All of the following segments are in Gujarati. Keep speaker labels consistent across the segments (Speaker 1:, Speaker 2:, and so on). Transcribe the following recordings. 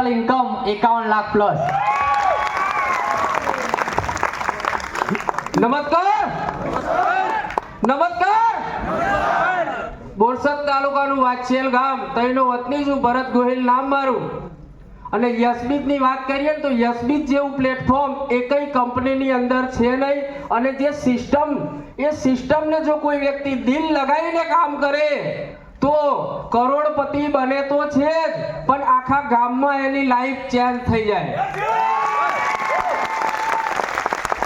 Speaker 1: Total income 51 lakh plus.
Speaker 2: નમસ્કાર નમસ્કાર બોરસદ તાલુકાનું વાછેલ ગામ તઈનો વતની છું, ભરત ગોહિલ નામ મારું। અને યશબીજની વાત કરીએ તો યશબીજ જેવું પ્લેટફોર્મ એકઈ કંપનીની અંદર છે નહીં। અને જે સિસ્ટમ એ સિસ્ટમને જો કોઈ વ્યક્તિ દિલ લગાવીને કામ કરે તો કરોડપતિ બને તો છે જ, પણ આખા ગામમાં એની લાઈફ ચેન્જ થઈ જાય।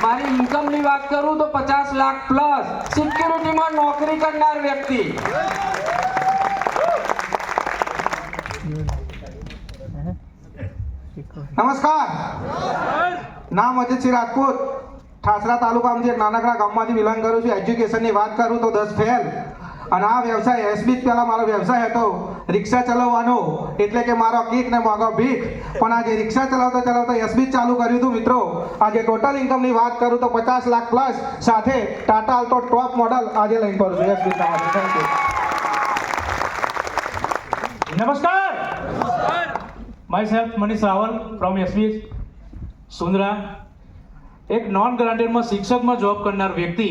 Speaker 2: મારી ઇન્કમની વાત કરું તો 50 લાખ પ્લસ સિક્યુરિટીમાં નોકરી કરનાર વ્યક્તિ।
Speaker 3: નમસ્કાર, નામ અજયસિંહ રાજપૂત, ઠાસરા તાલુકામાંથી એક નાનકડા ગામમાંથી બિલોંગ કરું છું। એજ્યુકેશનની વાત કરું તો 10 ફેલ। અને આ વ્યવસાય એસબી પહેલા મારો વ્યવસાય હતો રિક્ષા ચલાવવાનો, એટલે કે મારો કીક ને મોગો ભીખ। પણ આજે રિક્ષા ચલાવતા ચલાવતા એસબી ચાલુ કર્યું હતું મિત્રો। આજે ટોટલ ઇન્કમની વાત કરું તો 50 લાખ પ્લસ, સાથે ટાટા આલ્ટો ટોપ મોડલ આજે લઈને ફરું છું એસબી સાથે। Thank you.
Speaker 4: નમસ્કાર, myself Manish Rawal from SB Sundara. એક નોન ગ્રાન્ટેડમાં શિક્ષકમાં જોબ કરનાર વ્યક્તિ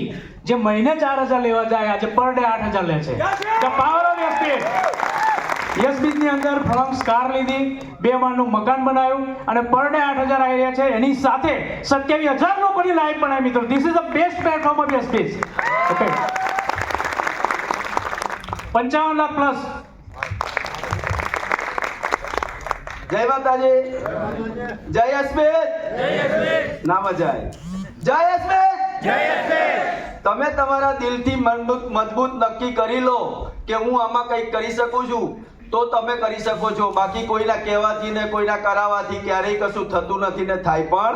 Speaker 4: જે મહિને 4000 લેવા જાય, આજે પર ડે 8000 લે છે। The power of SB. એસબીની અંદર ફ્લમ્સ કાર લીધી, 2 માળનું મકાન બનાવ્યું અને પર ડે 8000 આવી રહ્યા છે। એની સાથે 27000 લોકોની લાઈફ બનાવી મિત્રો। This is the best platform of SB. Okay, 55 lakh plus.
Speaker 5: જય માતાજી, જય એસબી, ના મજા આવે। જય એસબી। તમે તમારા દિલથી મજબૂત નક્કી કરી લો કે હું આમાં કંઈક કરી શકું છું તો તમે કરી શકો છો। બાકી કોઈના કહેવાથી ને કોઈના કરાવવાથી ક્યારેય કશું થતું નથી ને થાય પણ।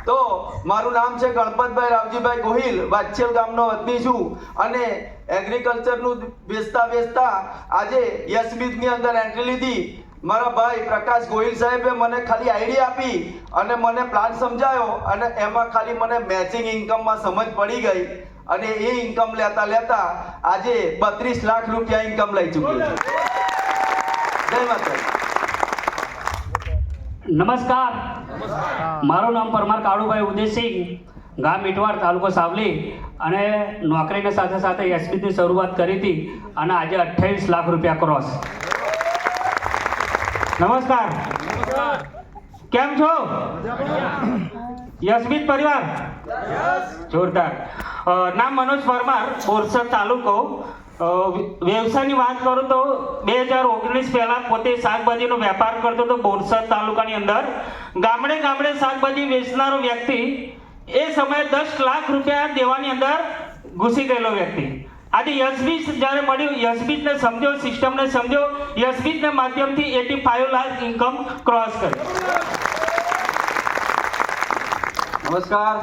Speaker 5: તો મારું નામ છે ગણપતભાઈ રાવજીભાઈ ગોહિલ, વાછેલ ગામનો વતની છું। અને એગ્રીકલ્ચરનું વેચતા આજે યશબીજની અંદર એન્ટ્રી લીધી। મારા ભાઈ પ્રકાશ ગોહિલ સાહેબે મને ખાલી આઈડિયા આપી અને મને પ્લાન સમજાયો, અને એમાં ખાલી મને મેચિંગ ઇન્કમમાં સમજ પડી ગઈ। અને એ ઇન્કમ લેતા લેતા આજે 32 લાખ રૂપિયા ઇન્કમ લઈ ચૂકી છું। જય માતાજી।
Speaker 6: નમસ્કાર, મારું નામ પરમાર કાળુભાઈ ઉદયસિંહ, ગામ ઇટવાડ, તાલુકો સાવલી। અને નોકરીની સાથે સાથે એસબીની શરૂઆત કરી હતી અને આજે 28 લાખ રૂપિયા ક્રોસ। નમસ્કાર, કેમ છો યશબીજ પરિવાર? જોરદાર। નામ મનોજ પરમાર, બોરસદ તાલુકો। વ્યવસાયની વાત કરું તો 2019 પહેલા પોતે શાકભાજીનો વેપાર કરતો હતો બોરસદ તાલુકાની અંદર। ગામડે ગામડે શાકભાજી વેચનારો વ્યક્તિ, એ સમયે 10 લાખ રૂપિયા દેવાની અંદર ઘૂસી ગયેલો વ્યક્તિ। આજે યશબીજ જ્યારે મળ્યું, યશબીજને સમજ્યો, સિસ્ટમને સમજ્યો, યશબીજને માધ્યમથી 85 લાખ ઇન્કમ ક્રોસ કરી।
Speaker 5: नमस्कार,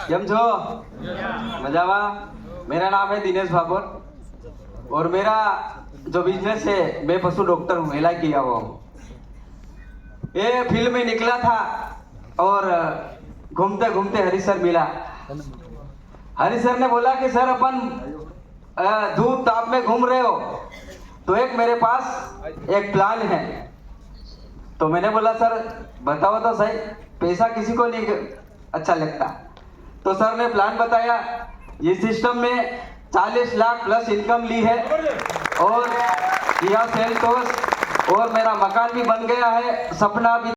Speaker 5: કેમ છો? मजावा। मेरा नाम है दिनेश भाबर और मेरा जो बिजनेस है, मैं पशु डॉक्टर हूँ, इलाज किया हुआ हूँ। ये फील्ड में निकला था और घूमते घूमते हरी सर मिला। हरी सर ने बोला कि सर अपन धूप ताप में घूम रहे हो तो एक मेरे पास एक प्लान है। तो मैंने बोला सर बताओ तो सही, पैसा किसी को नहीं अच्छा लगता। तो सर ने प्लान बताया। ये सिस्टम में 40 लाख प्लस इनकम ली है और किया सेल टोस, और मेरा मकान भी बन गया है, सपना भी